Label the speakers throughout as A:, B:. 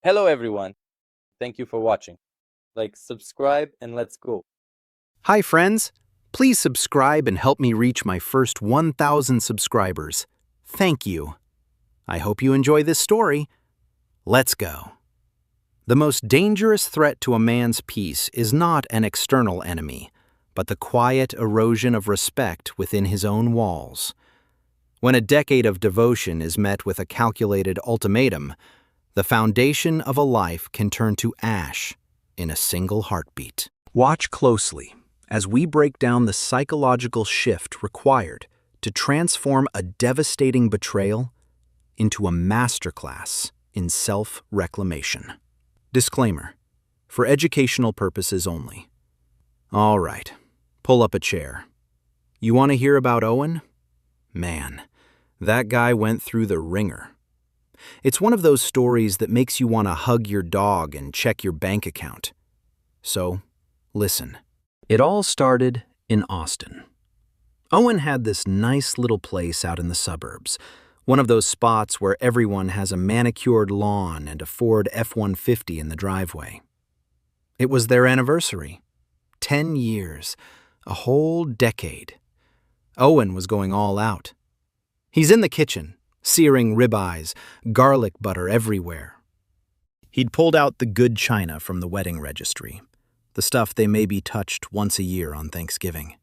A: Hello, everyone. Thank you for watching. Like, subscribe, and let's go.
B: Hi, friends. Please subscribe and help me reach my first 1,000 subscribers. Thank you. I hope you enjoy this story. Let's go. The most dangerous threat to a man's peace is not an external enemy, but the quiet erosion of respect within his own walls. When a decade of devotion is met with a calculated ultimatum, the foundation of a life can turn to ash in a single heartbeat. Watch closely as we break down the psychological shift required to transform a devastating betrayal into a masterclass in self-reclamation. Disclaimer: for educational purposes only. All right, pull up a chair. You want to hear about Owen? Man, that guy went through the ringer. It's one of those stories that makes you want to hug your dog and check your bank account. So, listen. It all started in Austin. Owen had this nice little place out in the suburbs, one of those spots where everyone has a manicured lawn and a Ford F-150 in the driveway. It was their anniversary. 10 years. A whole decade. Owen was going all out. He's in the kitchen, searing ribeyes, garlic butter everywhere. He'd pulled out the good china from the wedding registry, the stuff they maybe touched once a year on Thanksgiving.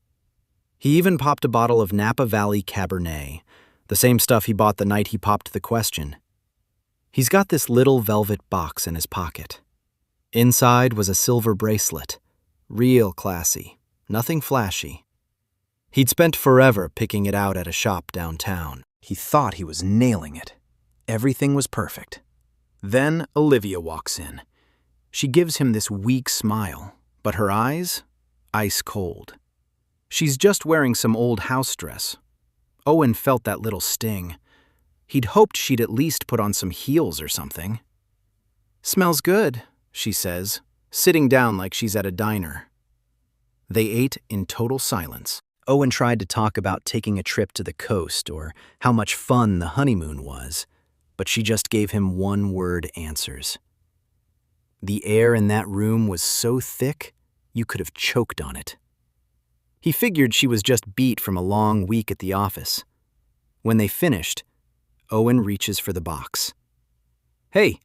B: He even popped a bottle of Napa Valley Cabernet, the same stuff he bought the night he popped the question. He's got this little velvet box in his pocket. Inside was a silver bracelet, real classy, nothing flashy. He'd spent forever picking it out at a shop downtown. He thought he was nailing it. Everything was perfect. Then Olivia walks in. She gives him this weak smile, but her eyes, ice cold. She's just wearing some old house dress. Owen felt that little sting. He'd hoped she'd at least put on some heels or something. "Smells good," she says, sitting down like she's at a diner. They ate in total silence. Owen tried to talk about taking a trip to the coast or how much fun the honeymoon was, but she just gave him one-word answers. The air in that room was so thick, you could have choked on it. He figured she was just beat from a long week at the office. When they finished, Owen reaches for the box. "Hey,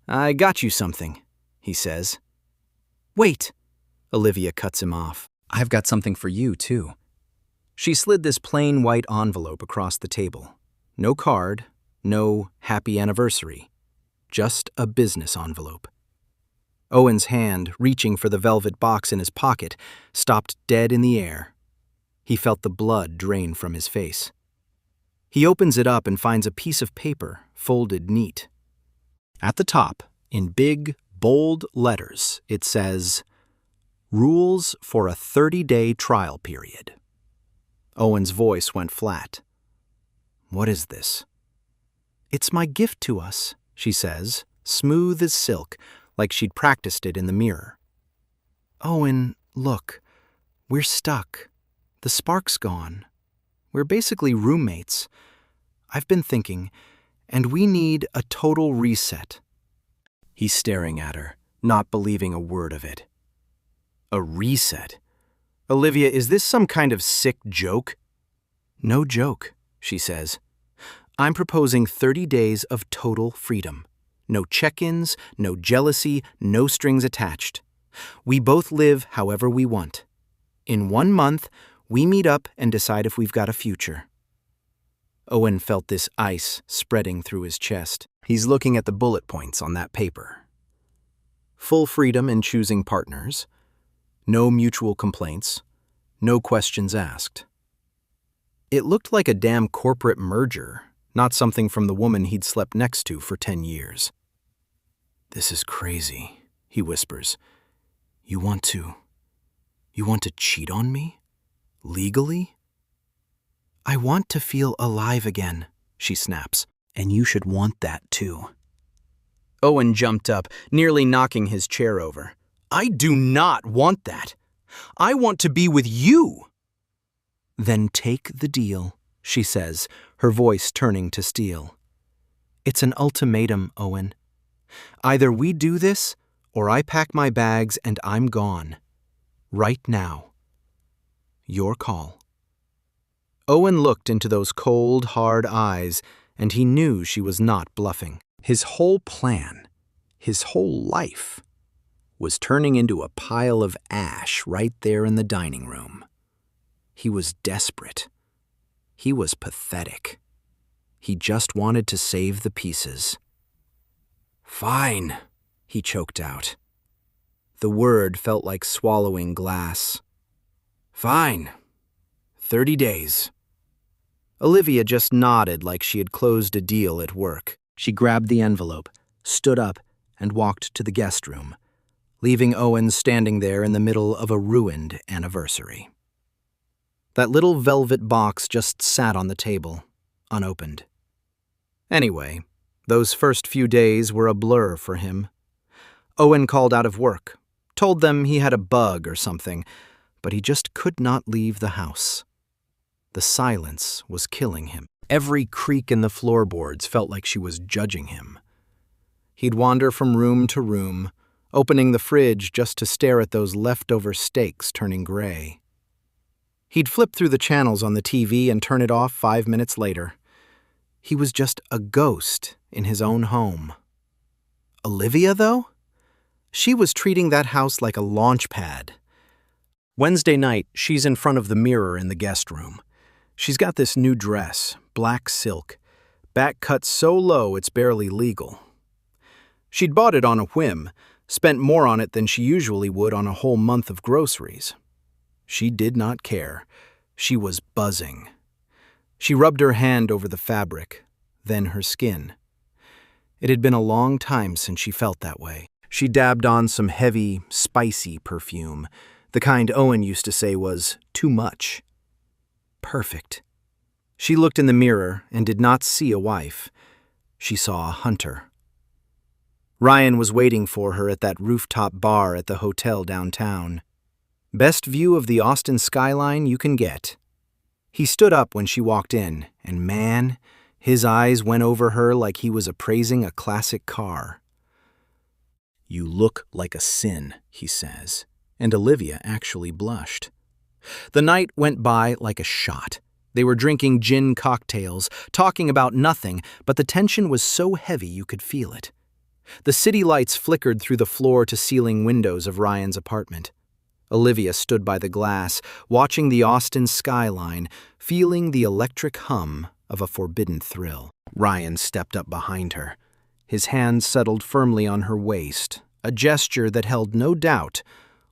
B: I got you something," he says. "Wait," Olivia cuts him off. "I've got something for you, too." She slid this plain white envelope across the table. No card, no happy anniversary. Just a business envelope. Owen's hand, reaching for the velvet box in his pocket, stopped dead in the air. He felt the blood drain from his face. He opens it up and finds a piece of paper, folded neat. At the top, in big, bold letters, it says, "Rules for a 30-day trial period." Owen's voice went flat. "What is this?" "It's my gift to us," she says, smooth as silk, like she'd practiced it in the mirror. "Owen, look, we're stuck. The spark's gone. We're basically roommates. I've been thinking, and we need a total reset." He's staring at her, not believing a word of it. A reset? "Olivia, is this some kind of sick joke?" "No joke," she says. "I'm proposing 30 days of total freedom. No check-ins, no jealousy, no strings attached. We both live however we want. In 1 month, we meet up and decide if we've got a future." Owen felt this ice spreading through his chest. He's looking at the bullet points on that paper. Full freedom in choosing partners. No mutual complaints. No questions asked. It looked like a damn corporate merger, not something from the woman he'd slept next to for 10 years. "This is crazy," he whispers. You want to cheat on me? Legally?" "I want to feel alive again," she snaps. "And you should want that too." Owen jumped up, nearly knocking his chair over. "I do not want that. I want to be with you." "Then take the deal," she says, her voice turning to steel. "It's an ultimatum, Owen. Either we do this, or I pack my bags and I'm gone. Right now. Your call. Owen looked into those cold, hard eyes, and he knew she was not bluffing. His whole plan, his whole life, was turning into a pile of ash right there in the dining room. He was desperate. He was pathetic. He just wanted to save the pieces. "Fine," he choked out. The word felt like swallowing glass. "Fine. 30 days. Olivia just nodded like she had closed a deal at work. She grabbed the envelope, stood up, and walked to the guest room, leaving Owen standing there in the middle of a ruined anniversary. That little velvet box just sat on the table, unopened. Anyway, those first few days were a blur for him. Owen called out of work, told them he had a bug or something, but he just could not leave the house. The silence was killing him. Every creak in the floorboards felt like she was judging him. He'd wander from room to room, opening the fridge just to stare at those leftover steaks turning gray. He'd flip through the channels on the TV and turn it off 5 minutes later. He was just a ghost in his own home. Olivia, though? She was treating that house like a launch pad. Wednesday night, she's in front of the mirror in the guest room. She's got this new dress, black silk, back cut so low it's barely legal. She'd bought it on a whim, spent more on it than she usually would on a whole month of groceries. She did not care. She was buzzing. She rubbed her hand over the fabric, then her skin. It had been a long time since she felt that way. She dabbed on some heavy, spicy perfume, the kind Owen used to say was too much. Perfect. She looked in the mirror and did not see a wife. She saw a hunter. Ryan was waiting for her at that rooftop bar at the hotel downtown. Best view of the Austin skyline you can get. He stood up when she walked in, and man, his eyes went over her like he was appraising a classic car. "You look like a sin," he says, and Olivia actually blushed. The night went by like a shot. They were drinking gin cocktails, talking about nothing, but the tension was so heavy you could feel it. The city lights flickered through the floor-to-ceiling windows of Ryan's apartment. Olivia stood by the glass, watching the Austin skyline, feeling the electric hum of a forbidden thrill. Ryan stepped up behind her. His hand settled firmly on her waist, a gesture that held no doubt,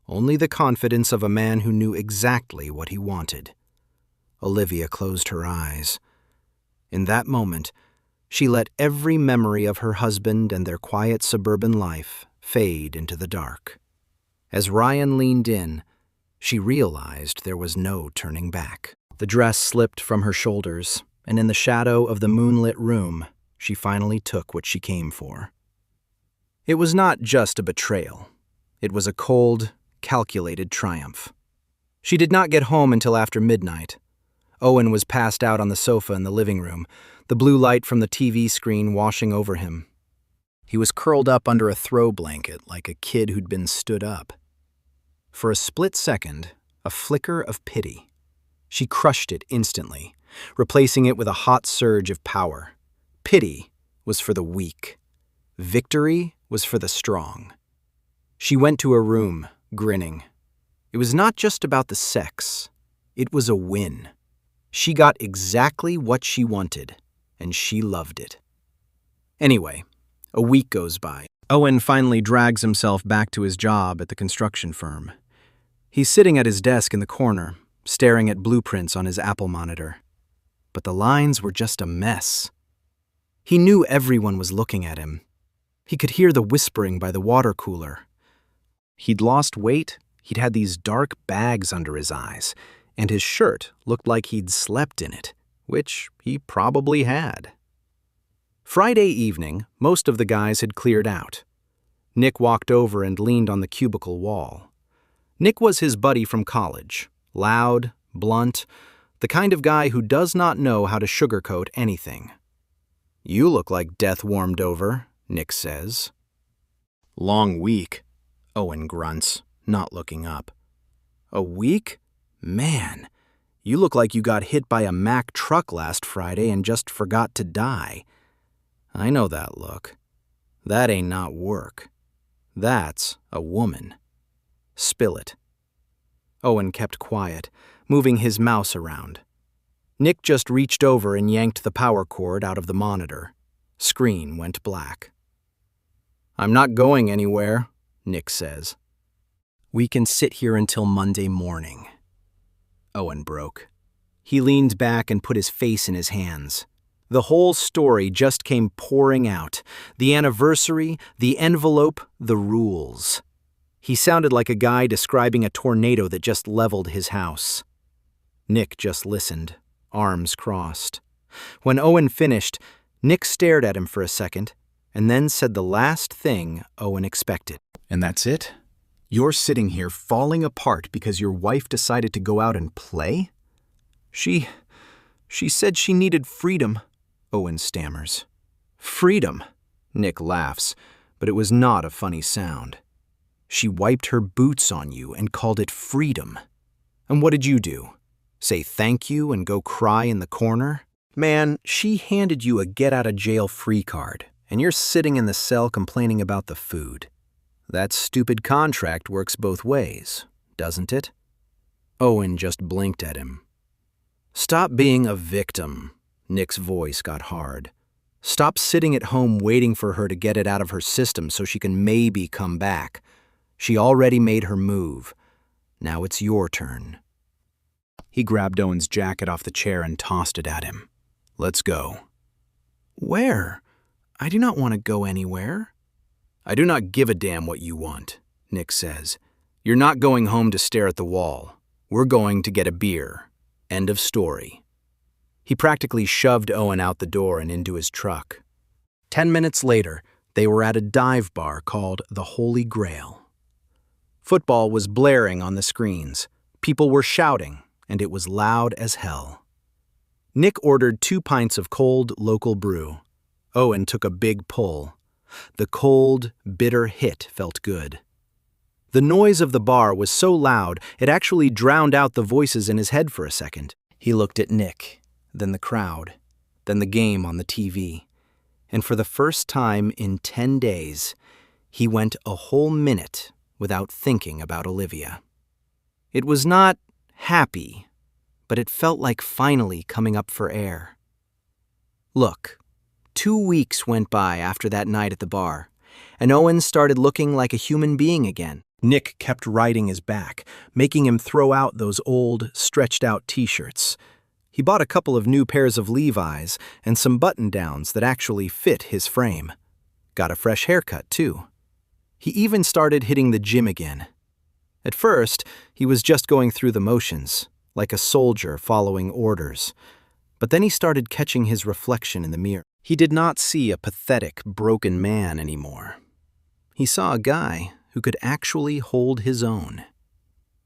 B: only the confidence of a man who knew exactly what he wanted. Olivia closed her eyes. In that moment, she let every memory of her husband and their quiet suburban life fade into the dark. As Ryan leaned in, she realized there was no turning back. The dress slipped from her shoulders, and in the shadow of the moonlit room, she finally took what she came for. It was not just a betrayal. It was a cold, calculated triumph. She did not get home until after midnight. Owen was passed out on the sofa in the living room, the blue light from the TV screen washing over him. He was curled up under a throw blanket like a kid who'd been stood up. For a split second, a flicker of pity. She crushed it instantly, replacing it with a hot surge of power. Pity was for the weak. Victory was for the strong. She went to her room, grinning. It was not just about the sex. It was a win. She got exactly what she wanted, and she loved it. Anyway, a week goes by. Owen finally drags himself back to his job at the construction firm. He's sitting at his desk in the corner, staring at blueprints on his Apple monitor. But the lines were just a mess. He knew everyone was looking at him. He could hear the whispering by the water cooler. He'd lost weight, he'd had these dark bags under his eyes, and his shirt looked like he'd slept in it, which he probably had. Friday evening, most of the guys had cleared out. Nick walked over and leaned on the cubicle wall. Nick was his buddy from college, loud, blunt, the kind of guy who does not know how to sugarcoat anything. "You look like death warmed over," Nick says. Long week, Owen grunts, not looking up. A week? Man, you look like you got hit by a Mack truck last Friday and just forgot to die. I know that look. That ain't not work. That's a woman. Spill it. Owen kept quiet, moving his mouse around. Nick just reached over and yanked the power cord out of the monitor. Screen went black. I'm not going anywhere, Nick says. We can sit here until Monday morning. Owen broke. He leaned back and put his face in his hands. The whole story just came pouring out. The anniversary, the envelope, the rules. He sounded like a guy describing a tornado that just leveled his house. Nick just listened, arms crossed. When Owen finished, Nick stared at him for a second, and then said the last thing Owen expected. And that's it? You're sitting here falling apart because your wife decided to go out and play? She said she needed freedom, Owen stammers. Freedom, Nick laughs, but it was not a funny sound. She wiped her boots on you and called it freedom. And what did you do? Say thank you and go cry in the corner? Man, she handed you a get-out-of-jail-free card, and you're sitting in the cell complaining about the food. That stupid contract works both ways, doesn't it? Owen just blinked at him. Stop being a victim. Nick's voice got hard. Stop sitting at home waiting for her to get it out of her system so she can maybe come back. She already made her move. Now it's your turn. He grabbed Owen's jacket off the chair and tossed it at him. Let's go. Where? I do not want to go anywhere. I do not give a damn what you want, Nick says. You're not going home to stare at the wall. We're going to get a beer. End of story. He practically shoved Owen out the door and into his truck. 10 minutes later, they were at a dive bar called the Holy Grail. Football was blaring on the screens. People were shouting, and it was loud as hell. Nick ordered 2 pints of cold local brew. Owen took a big pull. The cold, bitter hit felt good. The noise of the bar was so loud it actually drowned out the voices in his head for a second. He looked at Nick, then the crowd, then the game on the TV. And for the first time in 10 days, he went a whole minute without thinking about Olivia. It was not happy, but it felt like finally coming up for air. Look, 2 weeks went by after that night at the bar, and Owen started looking like a human being again. Nick kept riding his back, making him throw out those old, stretched-out t-shirts. He bought a couple of new pairs of Levi's and some button-downs that actually fit his frame. Got a fresh haircut, too. He even started hitting the gym again. At first, he was just going through the motions, like a soldier following orders. But then he started catching his reflection in the mirror. He did not see a pathetic, broken man anymore. He saw a guy who could actually hold his own.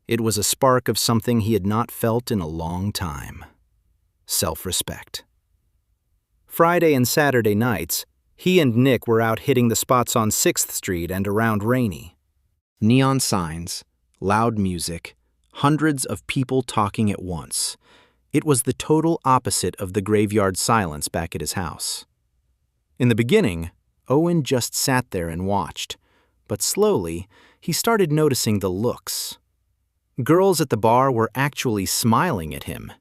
B: It was a spark of something he had not felt in a long time. Self-respect. Friday and Saturday nights, he and Nick were out hitting the spots on 6th Street and around Rainey. Neon signs, loud music, hundreds of people talking at once. It was the total opposite of the graveyard silence back at his house. In the beginning, Owen just sat there and watched, but slowly, he started noticing the looks. Girls at the bar were actually smiling at him.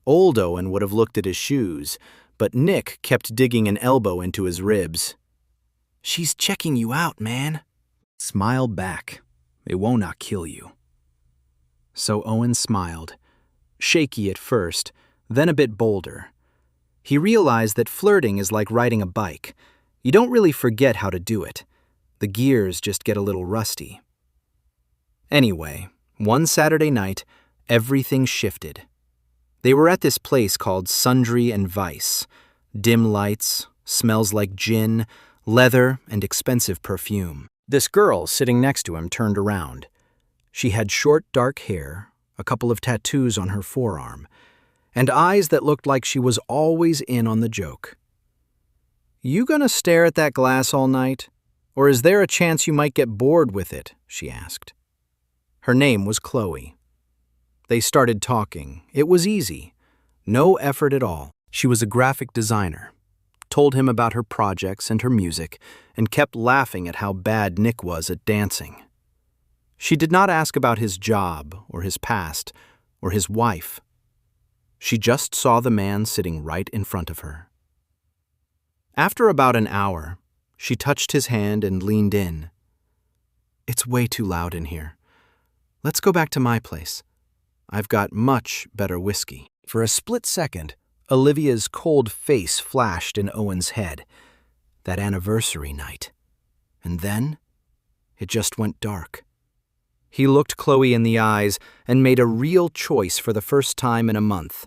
B: Old Owen would have looked at his shoes, but Nick kept digging an elbow into his ribs. She's checking you out, man. Smile back. It won't not kill you. So Owen smiled, shaky at first, then a bit bolder. He realized that flirting is like riding a bike. You don't really forget how to do it. The gears just get a little rusty. Anyway, one Saturday night, everything shifted. They were at this place called Sundry and Vice. Dim lights, smells like gin, leather, and expensive perfume. This girl sitting next to him turned around. She had short, dark hair, a couple of tattoos on her forearm, and eyes that looked like she was always in on the joke. "You gonna stare at that glass all night?" Or is there a chance you might get bored with it? She asked. Her name was Chloe. They started talking. It was easy. No effort at all. She was a graphic designer, told him about her projects and her music, and kept laughing at how bad Nick was at dancing. She did not ask about his job or his past or his wife. She just saw the man sitting right in front of her. After about an hour, she touched his hand and leaned in. It's way too loud in here. Let's go back to my place. I've got much better whiskey. For a split second, Olivia's cold face flashed in Owen's head. That anniversary night. And then, it just went dark. He looked Chloe in the eyes and made a real choice for the first time in a month.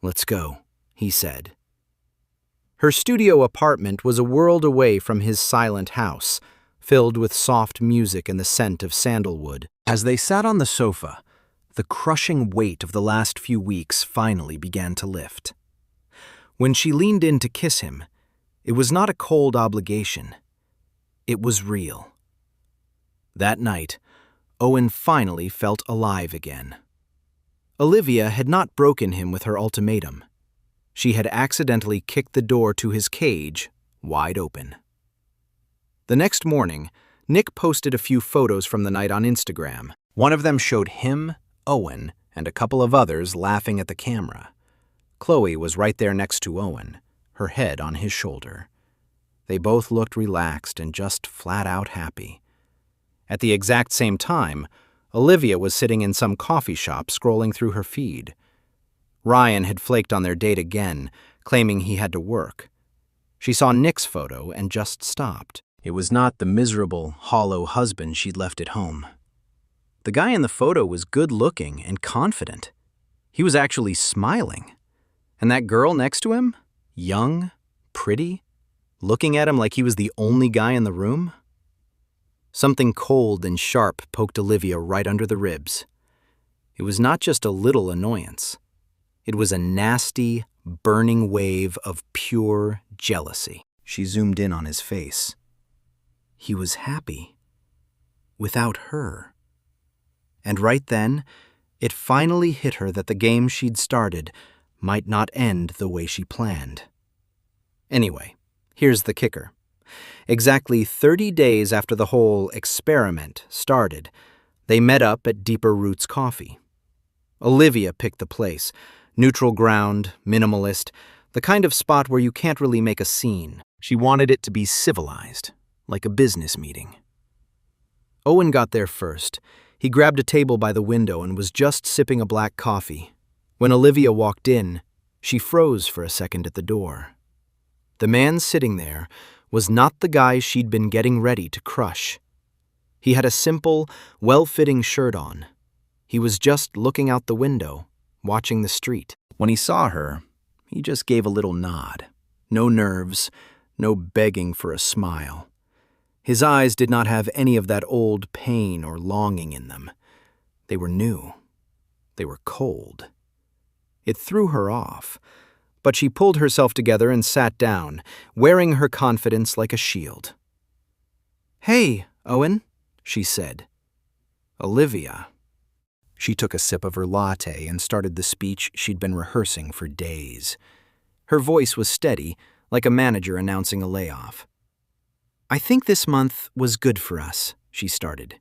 B: Let's go, he said. Her studio apartment was a world away from his silent house, filled with soft music and the scent of sandalwood. As they sat on the sofa, the crushing weight of the last few weeks finally began to lift. When she leaned in to kiss him, it was not a cold obligation. It was real. That night, Owen finally felt alive again. Olivia had not broken him with her ultimatum. She had accidentally kicked the door to his cage wide open. The next morning, Nick posted a few photos from the night on Instagram. One of them showed him, Owen, and a couple of others laughing at the camera. Chloe was right there next to Owen, her head on his shoulder. They both looked relaxed and just flat out happy. At the exact same time, Olivia was sitting in some coffee shop scrolling through her feed. Ryan had flaked on their date again, claiming he had to work. She saw Nick's photo and just stopped. It was not the miserable, hollow husband she'd left at home. The guy in the photo was good-looking and confident. He was actually smiling. And that girl next to him, young, pretty, looking at him like he was the only guy in the room. Something cold and sharp poked Olivia right under the ribs. It was not just a little annoyance. It was a nasty, burning wave of pure jealousy. She zoomed in on his face. He was happy. Without her. And right then, it finally hit her that the game she'd started might not end the way she planned. Anyway, here's the kicker. Exactly 30 days after the whole experiment started, they met up at Deeper Roots Coffee. Olivia picked the place. Neutral ground, minimalist, the kind of spot where you can't really make a scene. She wanted it to be civilized, like a business meeting. Owen got there first. He grabbed a table by the window and was just sipping a black coffee. When Olivia walked in, she froze for a second at the door. The man sitting there was not the guy she'd been getting ready to crush. He had a simple, well-fitting shirt on. He was just looking out the window, watching the street. When he saw her, he just gave a little nod. No nerves, no begging for a smile. His eyes did not have any of that old pain or longing in them. They were new. They were cold. It threw her off, but she pulled herself together and sat down, wearing her confidence like a shield. "Hey, Owen," she said. "Olivia." She took a sip of her latte and started the speech she'd been rehearsing for days. Her voice was steady, like a manager announcing a layoff. "I think this month was good for us," she started.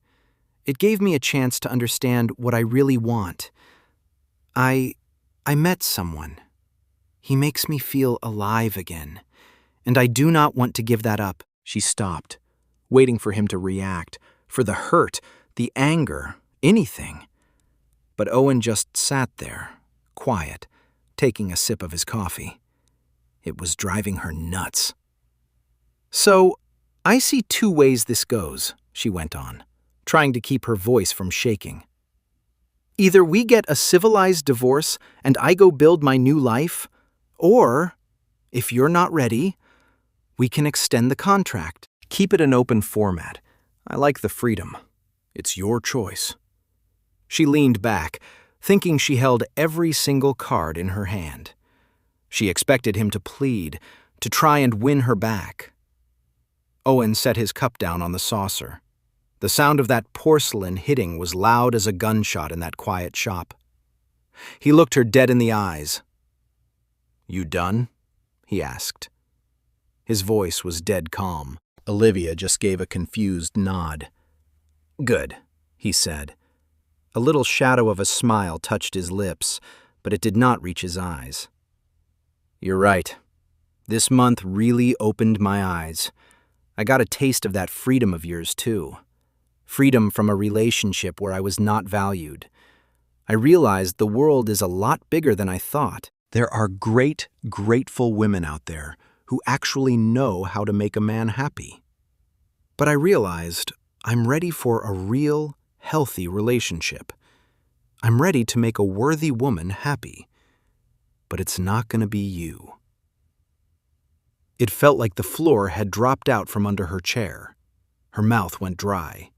B: "It gave me a chance to understand what I really want. I met someone. He makes me feel alive again, and I do not want to give that up." She stopped, waiting for him to react, for the hurt, the anger, anything. But Owen just sat there, quiet, taking a sip of his coffee. It was driving her nuts. "So, I see two ways this goes," she went on, trying to keep her voice from shaking. "Either we get a civilized divorce and I go build my new life, or, if you're not ready, we can extend the contract. Keep it an open format. I like the freedom. It's your choice." She leaned back, thinking she held every single card in her hand. She expected him to plead, to try and win her back. Owen set his cup down on the saucer. The sound of that porcelain hitting was loud as a gunshot in that quiet shop. He looked her dead in the eyes. "You done?" he asked. His voice was dead calm. Olivia just gave a confused nod. "Good," he said. A little shadow of a smile touched his lips, but it did not reach his eyes. "You're right. This month really opened my eyes. I got a taste of that freedom of yours, too. Freedom from a relationship where I was not valued. I realized the world is a lot bigger than I thought. There are great, grateful women out there who actually know how to make a man happy. But I realized I'm ready for a real, healthy relationship. I'm ready to make a worthy woman happy. But it's not going to be you." It felt like the floor had dropped out from under her chair. Her mouth went dry.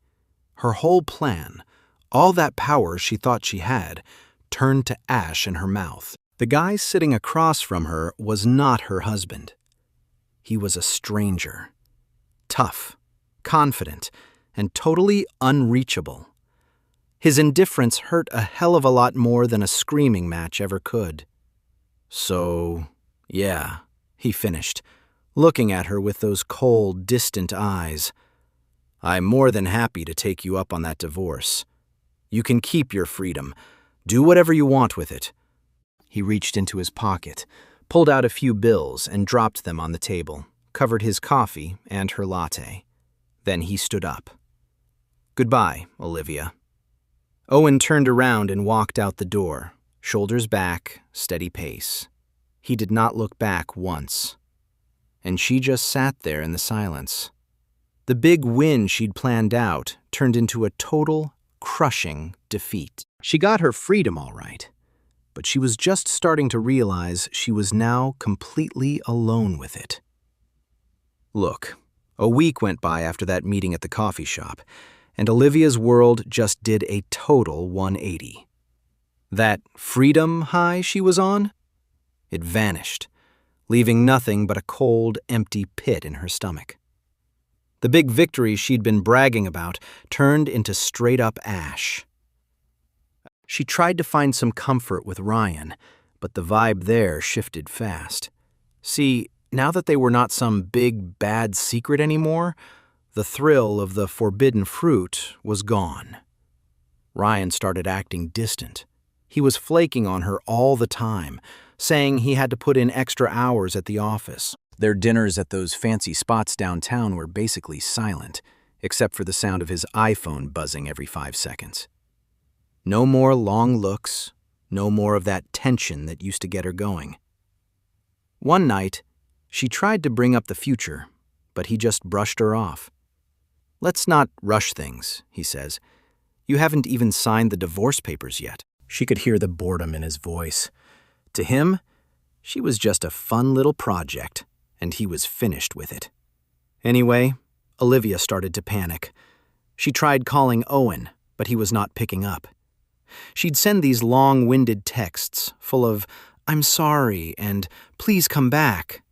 B: Her whole plan, all that power she thought she had, turned to ash in her mouth. The guy sitting across from her was not her husband. He was a stranger. Tough, confident, and totally unreachable. His indifference hurt a hell of a lot more than a screaming match ever could. "So, yeah," he finished, looking at her with those cold, distant eyes. "I'm more than happy to take you up on that divorce. You can keep your freedom. Do whatever you want with it." He reached into his pocket, pulled out a few bills, and dropped them on the table, covered his coffee and her latte. Then he stood up. "Goodbye, Olivia." Owen turned around and walked out the door, shoulders back, steady pace. He did not look back once. And she just sat there in the silence. The big win she'd planned out turned into a total, crushing defeat. She got her freedom all right, but she was just starting to realize she was now completely alone with it. Look, a week went by after that meeting at the coffee shop, and Olivia's world just did a total 180. That freedom high she was on? It vanished, leaving nothing but a cold, empty pit in her stomach. The big victory she'd been bragging about turned into straight-up ash. She tried to find some comfort with Ryan, but the vibe there shifted fast. See, now that they were not some big, bad secret anymore, the thrill of the forbidden fruit was gone. Ryan started acting distant. He was flaking on her all the time, saying he had to put in extra hours at the office. Their dinners at those fancy spots downtown were basically silent, except for the sound of his iPhone buzzing every 5 seconds. No more long looks, no more of that tension that used to get her going. One night, she tried to bring up the future, but he just brushed her off. "Let's not rush things," he says. "You haven't even signed the divorce papers yet." She could hear the boredom in his voice. To him, she was just a fun little project, and he was finished with it. Anyway, Olivia started to panic. She tried calling Owen, but he was not picking up. She'd send these long-winded texts full of, "I'm sorry," and "please come back,"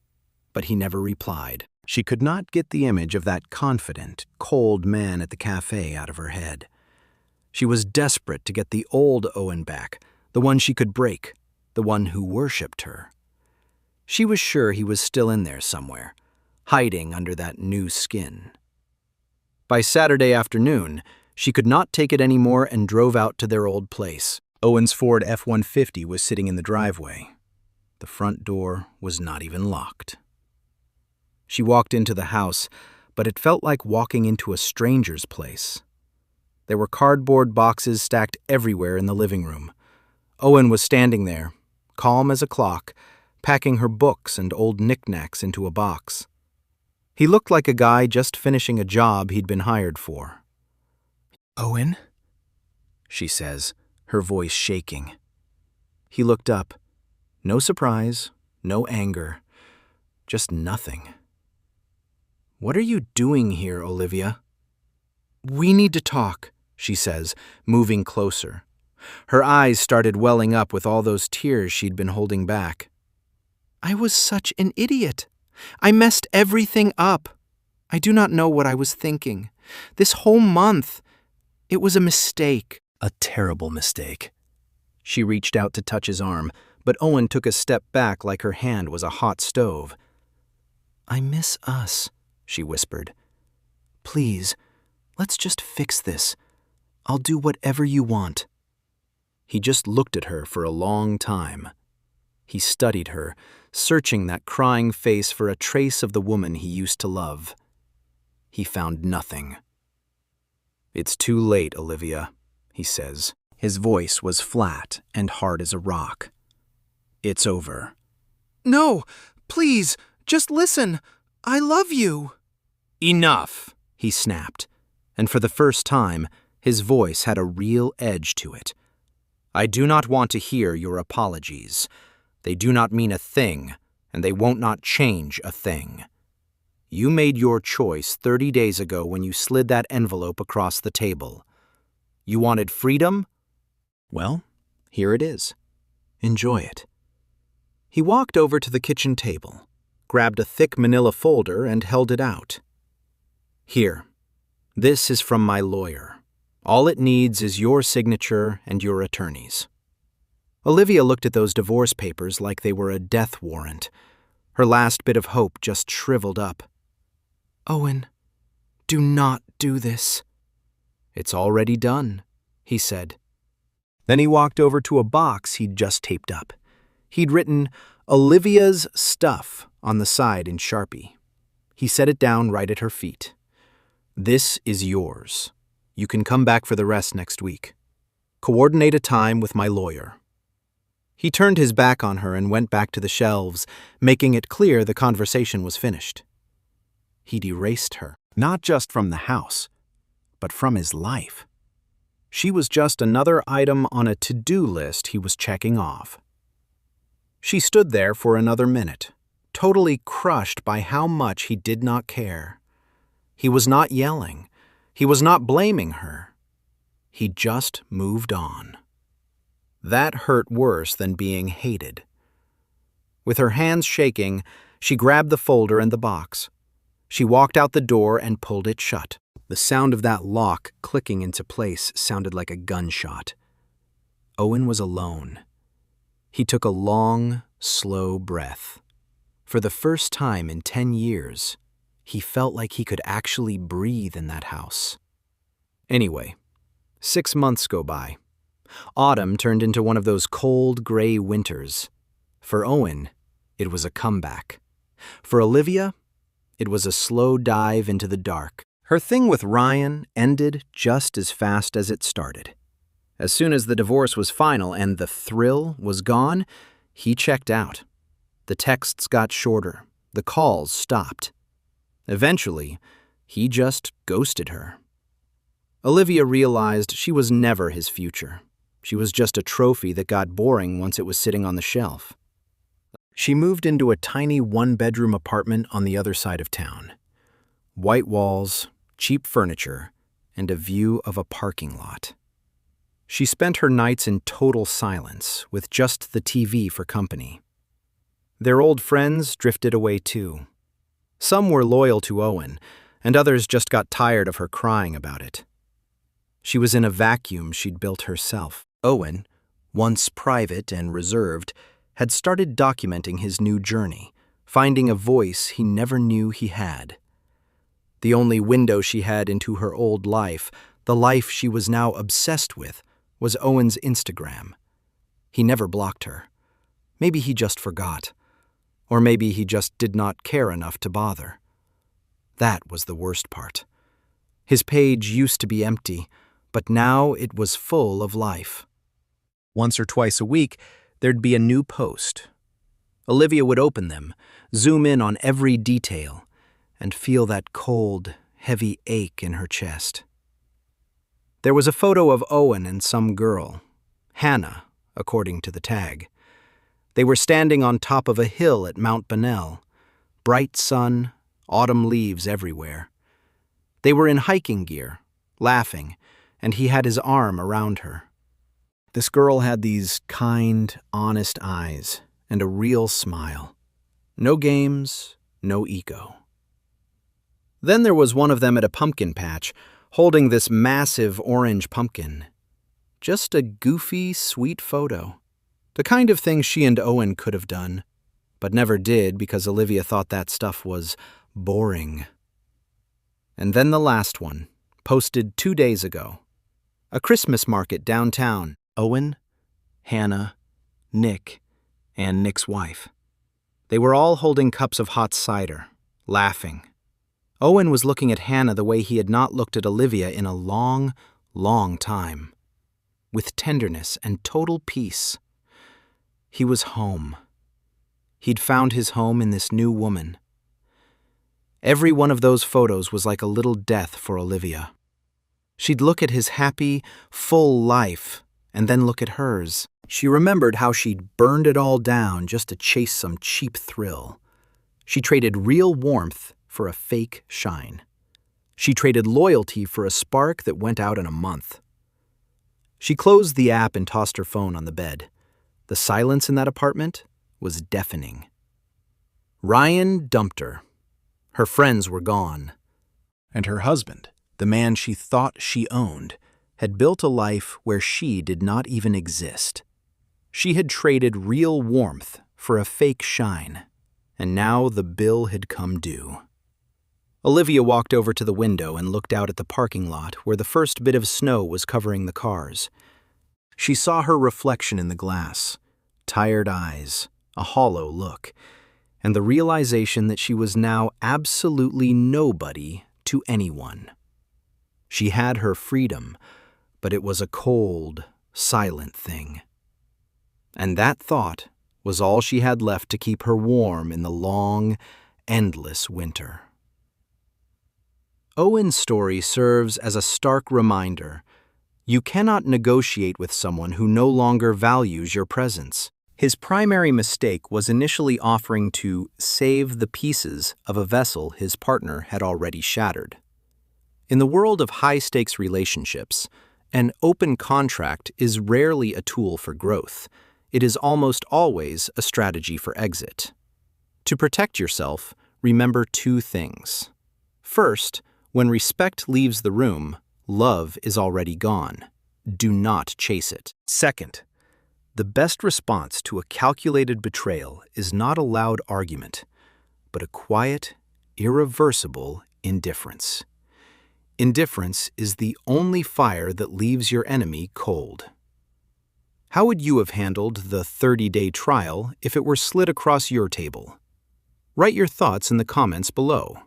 B: but he never replied. She could not get the image of that confident, cold man at the cafe out of her head. She was desperate to get the old Owen back, the one she could break, the one who worshipped her. She was sure he was still in there somewhere, hiding under that new skin. By Saturday afternoon, she could not take it anymore and drove out to their old place. Owen's Ford F-150 was sitting in the driveway. The front door was not even locked. She walked into the house, but it felt like walking into a stranger's place. There were cardboard boxes stacked everywhere in the living room. Owen was standing there, calm as a clock, packing her books and old knickknacks into a box. He looked like a guy just finishing a job he'd been hired for. "Owen?" she says, her voice shaking. He looked up. No surprise, no anger, just nothing. "What are you doing here, Olivia?" "We need to talk," she says, moving closer. Her eyes started welling up with all those tears she'd been holding back. "I was such an idiot. I messed everything up. I do not know what I was thinking. This whole month, it was a mistake. A terrible mistake. She reached out to touch his arm, but Owen took a step back like her hand was a hot stove. I miss us, she whispered. Please, let's just fix this. I'll do whatever you want. He just looked at her for a long time. He studied her, searching that crying face for a trace of the woman he used to love. He found nothing. It's too late, Olivia, he says. His voice was flat and hard as a rock. It's over. No, please, just listen. I love you. Enough, he snapped, and for the first time, his voice had a real edge to it. I do not want to hear your apologies. They do not mean a thing, and they won't not change a thing. You made your choice 30 days ago when you slid that envelope across the table. You wanted freedom? Well, here it is. Enjoy it. He walked over to the kitchen table, grabbed a thick manila folder and held it out. Here, this is from my lawyer. All it needs is your signature and your attorney's. Olivia looked at those divorce papers like they were a death warrant. Her last bit of hope just shriveled up. Owen, do not do this. It's already done, he said. Then he walked over to a box he'd just taped up. He'd written, Olivia's stuff, on the side in Sharpie. He set it down right at her feet. This is yours. You can come back for the rest next week. Coordinate a time with my lawyer. He turned his back on her and went back to the shelves, making it clear the conversation was finished. He'd erased her, not just from the house, but from his life. She was just another item on a to-do list he was checking off. She stood there for another minute, totally crushed by how much he did not care. He was not yelling. He was not blaming her. He just moved on. That hurt worse than being hated. With her hands shaking, she grabbed the folder and the box. She walked out the door and pulled it shut. The sound of that lock clicking into place sounded like a gunshot. Owen was alone. He took a long, slow breath. For the first time in 10 years, he felt like he could actually breathe in that house. Anyway, 6 months go by. Autumn turned into one of those cold, gray winters. For Owen, it was a comeback. For Olivia, it was a slow dive into the dark. Her thing with Ryan ended just as fast as it started. As soon as the divorce was final and the thrill was gone, he checked out. The texts got shorter. The calls stopped. Eventually, he just ghosted her. Olivia realized she was never his future. She was just a trophy that got boring once it was sitting on the shelf. She moved into a tiny one-bedroom apartment on the other side of town. White walls, cheap furniture, and a view of a parking lot. She spent her nights in total silence, with just the TV for company. Their old friends drifted away too. Some were loyal to Owen, and others just got tired of her crying about it. She was in a vacuum she'd built herself. Owen, once private and reserved, had started documenting his new journey, finding a voice he never knew he had. The only window she had into her old life, the life she was now obsessed with, was Owen's Instagram. He never blocked her. Maybe he just forgot. Or maybe he just did not care enough to bother. That was the worst part. His page used to be empty, but now it was full of life. Once or twice a week, there'd be a new post. Olivia would open them, zoom in on every detail, and feel that cold, heavy ache in her chest. There was a photo of Owen and some girl, Hannah, according to the tag. They were standing on top of a hill at Mount Bonnell. Bright sun, autumn leaves everywhere. They were in hiking gear, laughing, and he had his arm around her. This girl had these kind, honest eyes and a real smile. No games, no ego. Then there was one of them at a pumpkin patch, holding this massive orange pumpkin. Just a goofy, sweet photo. The kind of thing she and Owen could have done, but never did because Olivia thought that stuff was boring. And then the last one, posted 2 days ago. A Christmas market downtown. Owen, Hannah, Nick, and Nick's wife. They were all holding cups of hot cider, laughing. Owen was looking at Hannah the way he had not looked at Olivia in a long, long time. With tenderness and total peace. He was home. He'd found his home in this new woman. Every one of those photos was like a little death for Olivia. She'd look at his happy, full life, and then look at hers. She remembered how she'd burned it all down just to chase some cheap thrill. She traded real warmth for a fake shine. She traded loyalty for a spark that went out in a month. She closed the app and tossed her phone on the bed. The silence in that apartment was deafening. Ryan dumped her. Her friends were gone. And her husband, the man she thought she owned, had built a life where she did not even exist. She had traded real warmth for a fake shine, and now the bill had come due. Olivia walked over to the window and looked out at the parking lot where the first bit of snow was covering the cars. She saw her reflection in the glass, tired eyes, a hollow look, and the realization that she was now absolutely nobody to anyone. She had her freedom, but it was a cold, silent thing. And that thought was all she had left to keep her warm in the long, endless winter. Owen's story serves as a stark reminder. You cannot negotiate with someone who no longer values your presence. His primary mistake was initially offering to save the pieces of a vessel his partner had already shattered. In the world of high-stakes relationships, an open contract is rarely a tool for growth. It is almost always a strategy for exit. To protect yourself, remember 2 things. First, when respect leaves the room, love is already gone. Do not chase it. Second, the best response to a calculated betrayal is not a loud argument, but a quiet, irreversible indifference. Indifference is the only fire that leaves your enemy cold. How would you have handled the 30-day trial if it were slid across your table? Write your thoughts in the comments below.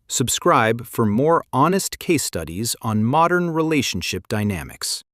B: Subscribe for more honest case studies on modern relationship dynamics.